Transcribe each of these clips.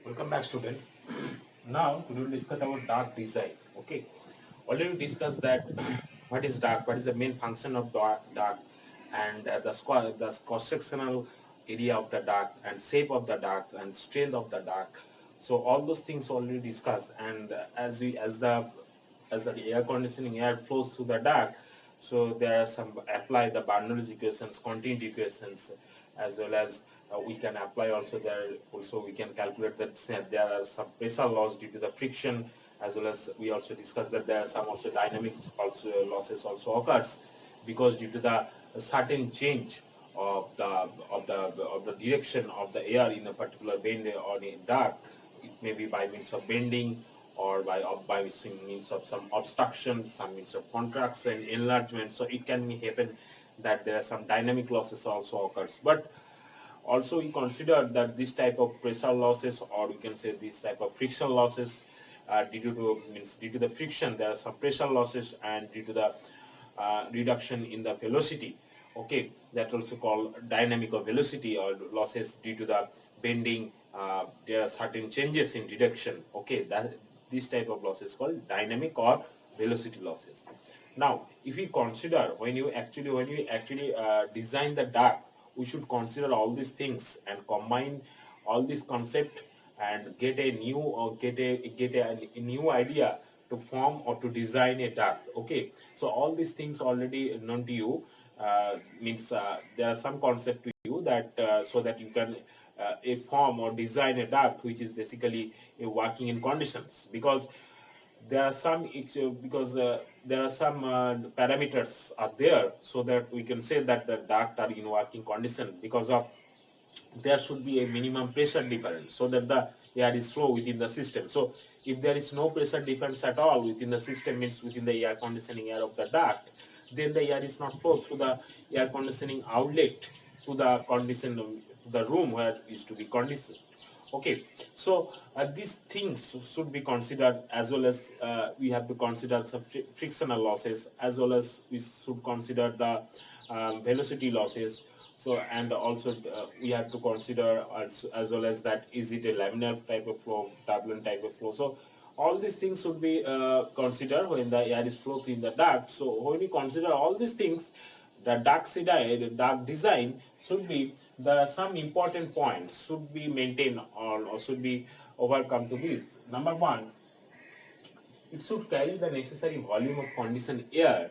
Welcome back, student. Now we will discuss about dark design. Okay, already we discussed that what is dark, what is the main function of dark, and the cross sectional area of the dark, and shape of the dark, and strength of the dark. So all those things already discussed. And as the air conditioning air flows through the dark, so there are some apply the Bernoulli's equations, continuity equations, as well as we can apply also there. Also we can calculate that there are some pressure loss due to the friction, as well as we also discussed that there are some also dynamic also losses also occurs because due to the certain change of the direction of the air in a particular bend or in dark. It may be by means of bending or by means of some obstruction, some means of contraction, enlargement. So it can happen that there are some dynamic losses also occurs. But also we consider that this type of pressure losses, or you can say this type of friction losses, due to the friction there are some pressure losses, and due to the reduction in the velocity. Okay, that also called dynamic of velocity or losses due to the bending. There are certain changes in direction. Okay, that this type of loss is called dynamic or velocity losses. Now, if we consider when you actually design the dark, we should consider all these things and combine all these concept and get a new or get a new idea to form or to design a dark. Okay, so all these things already known to you, means there are some concept to you that so that you can a form or design a dark which is basically a working in conditions, because there are some because there are some parameters are there, so that we can say that the duct are in working condition because of there should be a minimum pressure difference so that the air is flow within the system. So if there is no pressure difference at all within the system, means within the air conditioning air of the duct, then the air is not flow through the air conditioning outlet to the condition to the room where it is to be conditioned. Okay, so these things should be considered, as well as we have to consider some frictional losses, as well as we should consider the velocity losses. So and also we have to consider as well as that is it a laminar type of flow, turbulent type of flow. So all these things should be considered when the air is flowing in the duct. So when we consider all these things, the dark design should be the some important points should be maintained or should be overcome to this. Number one, it should carry the necessary volume of conditioned air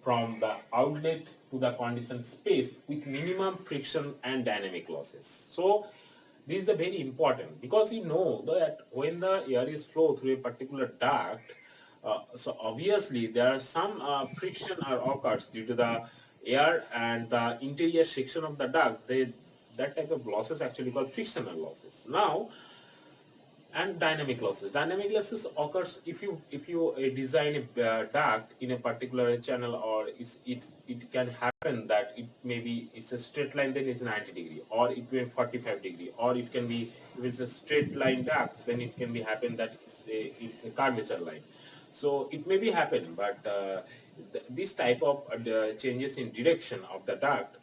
from the outlet to the conditioned space with minimum friction and dynamic losses. So this is the very important, because you know that when the air is flow through a particular duct, so obviously there are some friction or occurs due to the air and the interior section of the duct. That type of losses actually called frictional losses. Now, and dynamic losses. Dynamic losses occurs if you design a duct in a particular channel, or it can happen that it may be it's a straight line, then it's 90 degree, or it may be 45 degree, or it can be if it's a straight line duct, then it can be happen that it's a curvature line. So it may be happen, but this type of changes in direction of the duct,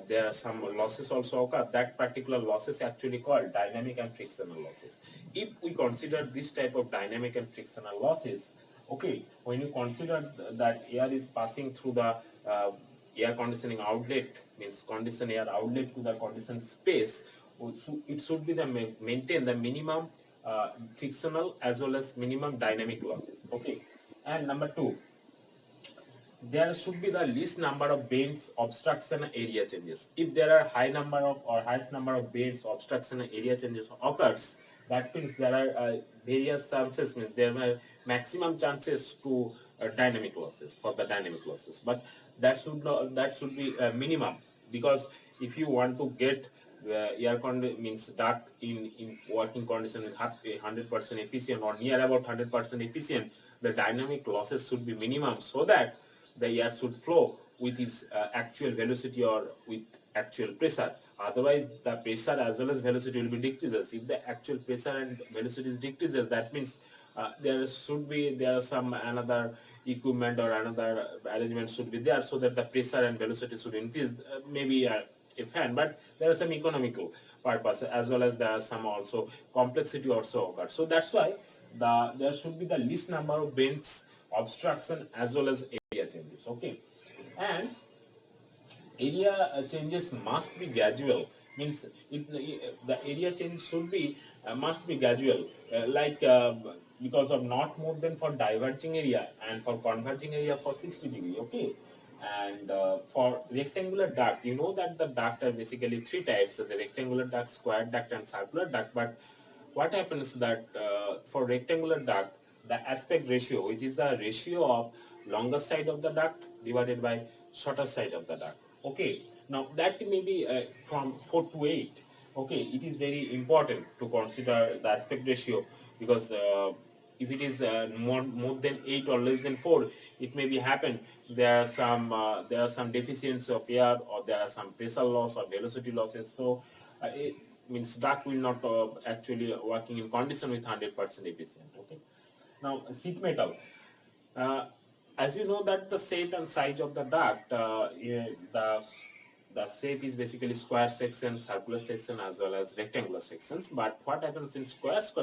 there are some losses also occur. That particular losses actually called dynamic and frictional losses. If we consider this type of dynamic and frictional losses, okay, when you consider that air is passing through the air conditioning outlet, means conditioned air outlet to the conditioned space, it should be the maintain the minimum frictional as well as minimum dynamic losses. Okay, and number two, there should be the least number of bends, obstruction, area changes. If there are high number of or highest number of bends, obstruction, area changes occurs, that means there are various chances, means there are maximum chances to dynamic losses, for the dynamic losses. But that should be minimum, because if you want to get means duct in working condition with 100% efficient or near about 100% efficient, the dynamic losses should be minimum, so that the air should flow with its actual velocity or with actual pressure. Otherwise, the pressure as well as velocity will be decreases. If the actual pressure and velocity is decreases, that means there are some another equipment or another arrangement should be there, so that the pressure and velocity should increase. Maybe a fan, but there are some economical. purpose, as well as there are some also complexity also occur. So that's why there should be the least number of bends, obstruction, as well as area changes. Okay, and area changes must be gradual, means the area change should be must be gradual, because of not more than for diverging area and for converging area for 60 degree. Okay, and for rectangular duct, you know that the duct are basically three types: so the rectangular duct, square duct, and circular duct. But what happens that for rectangular duct, the aspect ratio, which is the ratio of longer side of the duct divided by shorter side of the duct. Okay, now that may be from 4 to 8. Okay, it is very important to consider the aspect ratio, because if it is more than 8 or less than 4, it may be happen there are some deficiency of air, or there are some pressure loss or velocity losses. So it means duct will not actually working in condition with 100% efficient. Okay, now sheet metal, uh, as you know that the shape and size of the duct, the shape is basically square section, circular section, as well as rectangular sections. But what happens in cross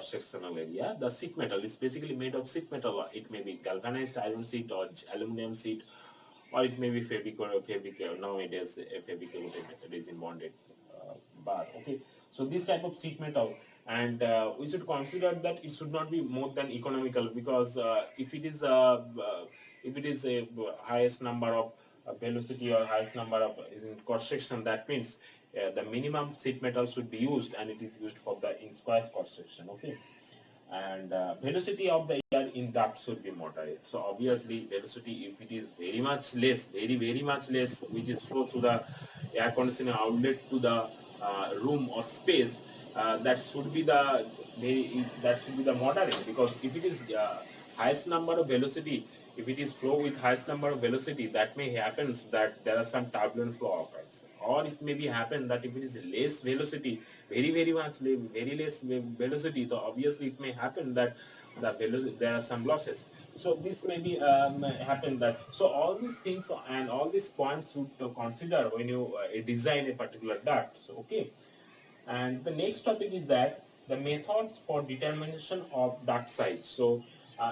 sectional area, the sheet metal is basically made of sheet metal. It may be galvanized iron sheet or aluminum sheet, or it may be fabricated nowadays, fabricated resin bonded bar. Okay, so this type of sheet metal, and we should consider that it should not be more than economical, because if it is a highest number of velocity or highest number of is in cross section, that means the minimum sheet metal should be used, and it is used for the in square cross section. Okay, and velocity of the air in duct should be moderate. So obviously velocity, if it is very much less, very much less, which is flow through the air conditioner outlet to the room or space, that should be the that should be the moderate, because if it is highest number of velocity, if it is flow with highest number of velocity, that may happens that there are some turbulent flow occurs, or it may be happen that if it is less velocity, very much very less velocity, so obviously it may happen that there are some losses. So this may be happen that, so all these things and all these points should consider when you design a particular duct. So okay, and the next topic is that the methods for determination of duct size. So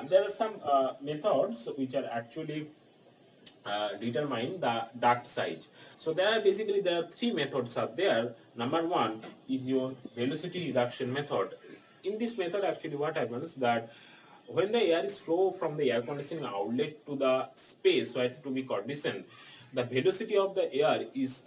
there are some methods which are actually determine the duct size. So there are three methods are there. Number one is your velocity reduction method. In this method, actually, what happens that when the air is flow from the air conditioning outlet to the space where to be conditioned, the velocity of the air is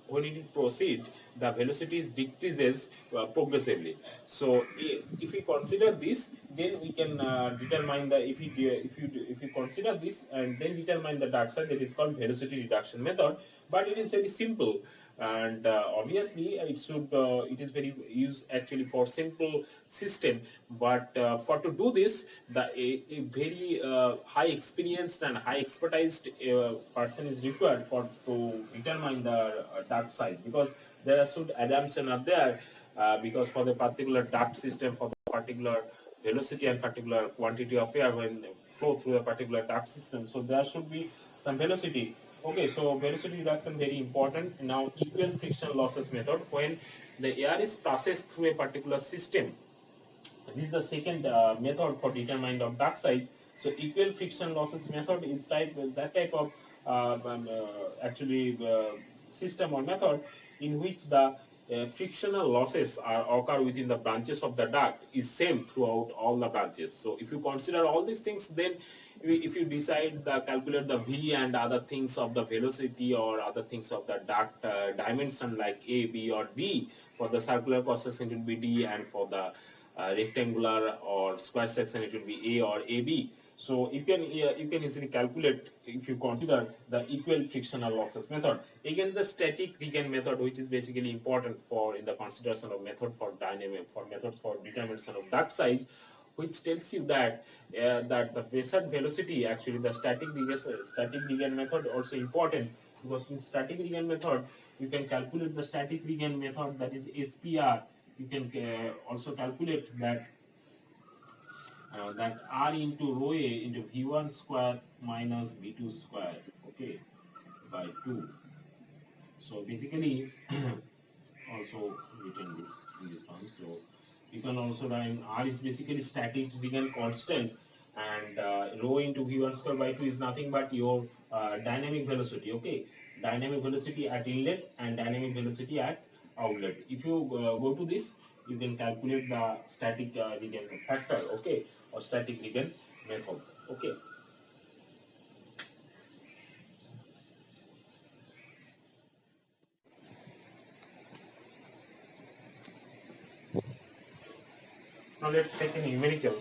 when it proceed, the velocity is decreases progressively. So if we consider this, then we can determine the if you consider this and then determine the dark side, that is called velocity reduction method. But it is very simple, and obviously it is very used actually for simple system. But for to do this, a very high experienced and high expertised person is required for to determine the dark side, because there are should assumption are there, because for the particular duct system, for the particular velocity and particular quantity of air when flow through a particular duct system, so there should be some velocity. Okay, so velocity reduction very important. Now equal friction losses method, when the air is processed through a particular system, this is the second method for determining of duct size. So equal friction losses method is that type of actually system or method in which the frictional losses are occur within the branches of the duct is same throughout all the branches. So if you consider all these things, then if you decide the calculate the V and other things of the velocity or other things of the duct dimension like A, B or D, for the circular cross section it will be D, and for the rectangular or square section it will be A or AB. So you can easily calculate if you consider the equal frictional losses method. Again, the static regain method, which is basically important for in the consideration of method for dynamic for methods for determination of duct size, which tells you that that the pressure velocity, actually the static regain method also important, because in static regain method you can calculate the static regain method, that is SPR. You can also calculate that R into rho A into V1 square minus V2 square, okay, by 2. So basically also written this in this one. So you can also write R is basically static Wiegand constant, and rho into v1 square by 2 is nothing but your dynamic velocity. Okay, dynamic velocity at inlet and dynamic velocity at outlet. If you go to this, you can calculate the static Wiegand factor. Okay, or static Wiegand method. Okay. Now let's take a numerical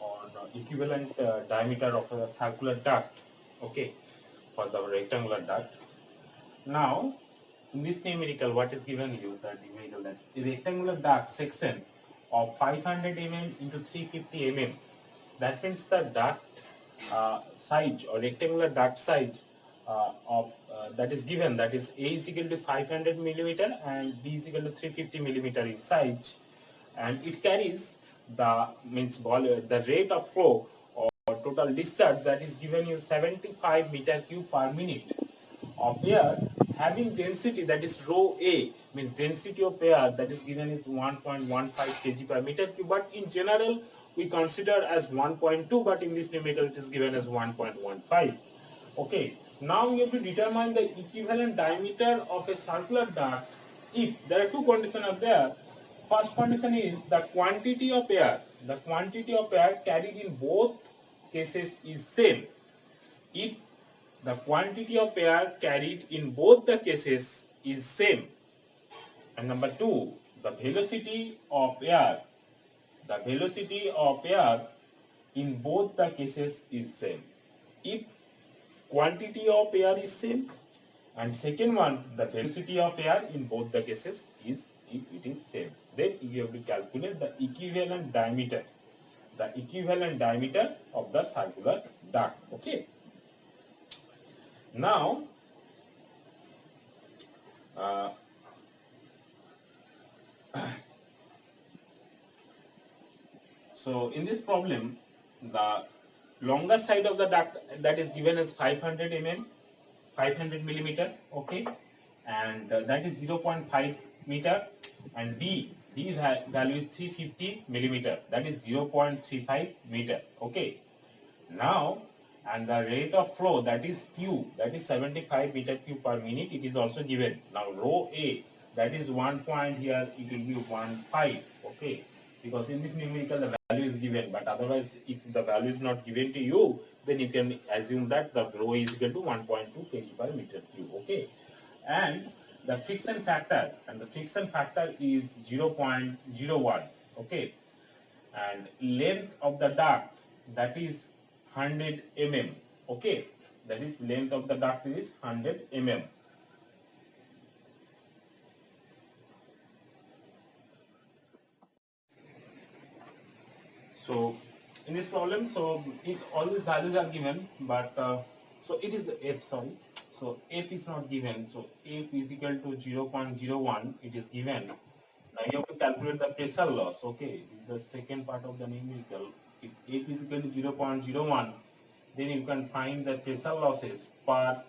on equivalent diameter of a circular duct. Okay, for the rectangular duct. Now, in this numerical, what is given you? The numerical, that's a rectangular duct section of 500 mm into 350 mm. That means the duct size or rectangular duct size of that is given, that is A is equal to 500 millimeter and B is equal to 350 millimeter in size, and it carries the means the rate of flow or total discharge, that is given you 75 meter cube per minute of air having density, that is rho A, means density of air that is given is 1.15 kg per meter cube, but in general we consider as 1.2, but in this numerical it is given as 1.15. Okay, now we have to determine the equivalent diameter of a circular duct if there are two conditions are there. First condition is the quantity of air. The quantity of air carried in both cases is same. If the quantity of air carried in both the cases is same. And number two, the velocity of air. The velocity of air in both the cases is same. If quantity of air is same, and second one, the velocity of air in both the cases is, if it is same, then you have to calculate the equivalent diameter. The equivalent diameter of the circular duct. Okay. Now, uh, so in this problem, the longer side of the duct, that is given as 500 mm, 500 millimeter, okay, and that is 0.5 meter, and D value is 350 millimeter, that is 0.35 meter, okay. Now, and the rate of flow, that is Q, that is 75 meter cube per minute, it is also given. Now rho A, that is 1 point here, it will be 1.5, okay, because in this numerical the value is given, but otherwise if the value is not given to you, then you can assume that the rho is equal to 1.2 kg per meter cube, okay. And the friction factor, is 0.01, okay, and length of the duct, that is 100 mm, okay, that is length of the duct is 100 mm. So in this problem, so all these values are given, but so it is f, sorry, so f is not given, so f is equal to 0.01, it is given. Now you have to calculate the pressure loss, okay, the second part of the numerical. If f is equal to 0.01, then you can find the pressure losses per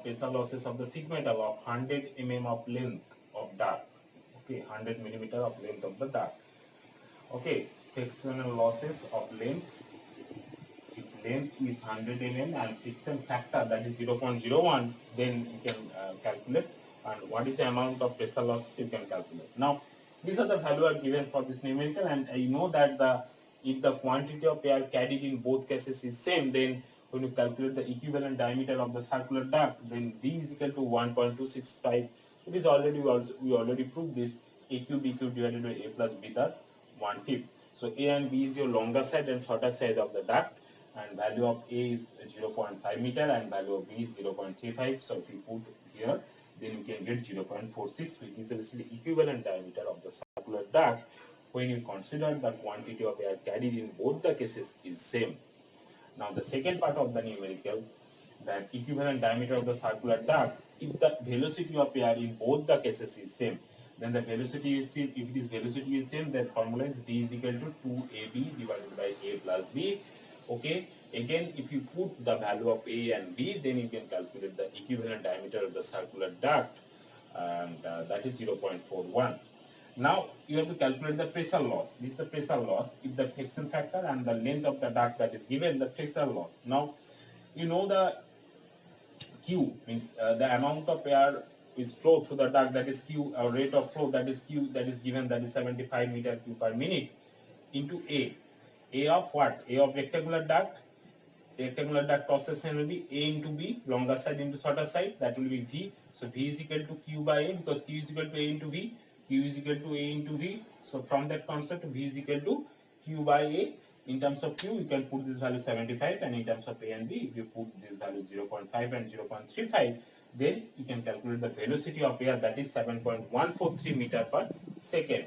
pressure losses of the sheet metal of 100 mm of length of duct, okay, 100 millimeter of length of the duct, okay. Frictional losses of length, if length is 100 mm and friction factor, that is 0.01, then you can calculate, and what is the amount of pressure loss you can calculate. Now these are the value are given for this numerical, and I know that the if the quantity of air carried in both cases is same, then when you calculate the equivalent diameter of the circular duct, then D is equal to 1.265. It is already, we already proved this, A cube B cube divided by A plus B, the 1/5. So A and B is your longer side and shorter side of the duct, and value of A is 0.5 meter and value of B is 0.35. So if you put here, then you can get 0.46, which is basically equivalent diameter of the circular duct when you consider the quantity of air carried in both the cases is same. Now the second part of the numerical, that equivalent diameter of the circular duct, if the velocity of air in both the cases is same, then the velocity is same. If this velocity is same, then formula is D is equal to 2AB divided by A plus B. Okay. Again, if you put the value of A and B, then you can calculate the equivalent diameter of the circular duct. and that is 0.41. Now you have to calculate the pressure loss. This is the pressure loss if the friction factor and the length of the duct that is given the pressure loss. Now you know the Q means the amount of air is flow through the duct, that is Q, or rate of flow, that is Q, that is given, that is 75 meter cube per minute, into A. A of what? A of rectangular duct. Rectangular duct cross section will be A into B, longer side into shorter side, that will be V. So V is equal to Q by A, because Q is equal to A into V, Q is equal to A into V. So from that concept, V is equal to Q by A. In terms of Q, you can put this value 75, and in terms of A and B, if you put this value 0.5 and 0.35, then you can calculate the velocity of air, that is 7.143 meter per second.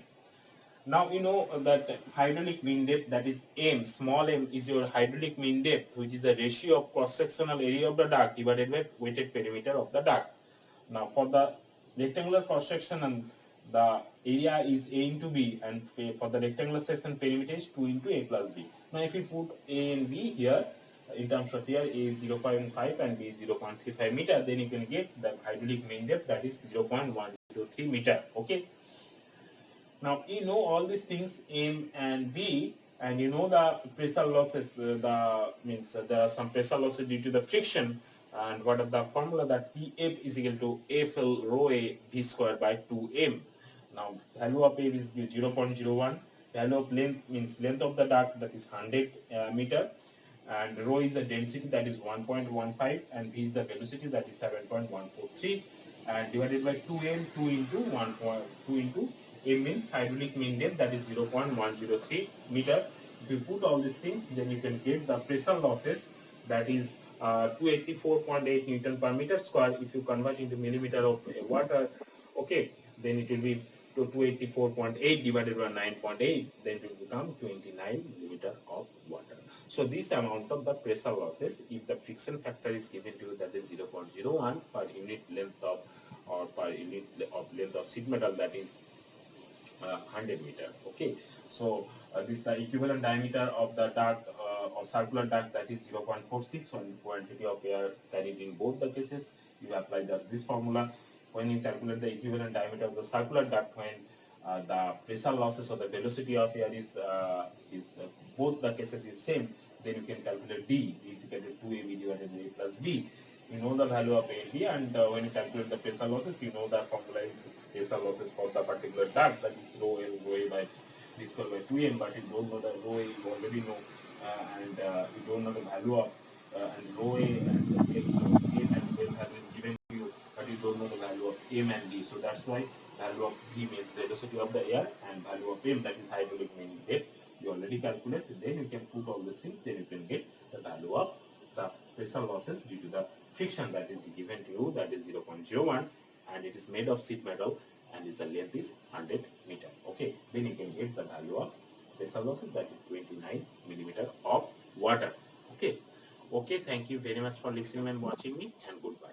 Now you know that hydraulic mean depth, that is m, small m is your hydraulic mean depth, which is the ratio of cross-sectional area of the duct divided by weighted perimeter of the duct. Now for the rectangular cross-section, and the area is A into B, and for the rectangular section perimeter is 2 into A plus B. Now if you put A and B here, in terms of here A is 0.5 and B is 0.35 meter, then you can get the hydraulic mean depth, that is 0.103 meter. Okay. Now you know all these things M and V, and you know the pressure losses. There are some pressure losses due to the friction, and what are the formula, that PF is equal to FL rho A V square by 2M. Now value of A is 0.01. Value of length means length of the duct, that is 100 meter, and rho is the density, that is 1.15, and V is the velocity, that is 7.143, and divided by 2M, 2 into 1.2 into M means hydraulic mean depth, that is 0.103 meter. If you put all these things, then you can get the pressure losses, that is 284.8 Newton per meter square. If you convert into millimeter of water, okay, then it will be 284.8 divided by 9.8, then it will become 29 millimeter of water. So this amount of the pressure losses, if the friction factor is given to you, that is 0.01 per unit length of, or per unit of length of sheet metal, that is 100 meter. Okay, so this is the equivalent diameter of the duct or circular duct, that is 0.46, when quantity of air carried in both the cases. You apply just this formula. When you calculate the equivalent diameter of the circular duct, when the pressure losses or the velocity of air is both the cases is same, then you can calculate D is equal to 2AB divided by A plus B. You know the value of A and B, and when you calculate the pressure losses, you know the formula is pressure losses for the particular duct, that is rho A by V square by 2M, but you don't know the rho A, you already know, and you don't know the value of and rho A and X, so A and B value is given to you, but you don't know the value of M and D. So that's why value of V means velocity of the air, and value of M, that is hydraulic mean depth. You already calculate, then you can put all these things, then you can get the value of the pressure losses due to the friction, that is given to you, that is 0.01, and it is made of sheet metal, and its length is 100 meter. Okay, then you can get the value of pressure losses, that is 29 millimeter of water. Okay, thank you very much for listening and watching me, and goodbye.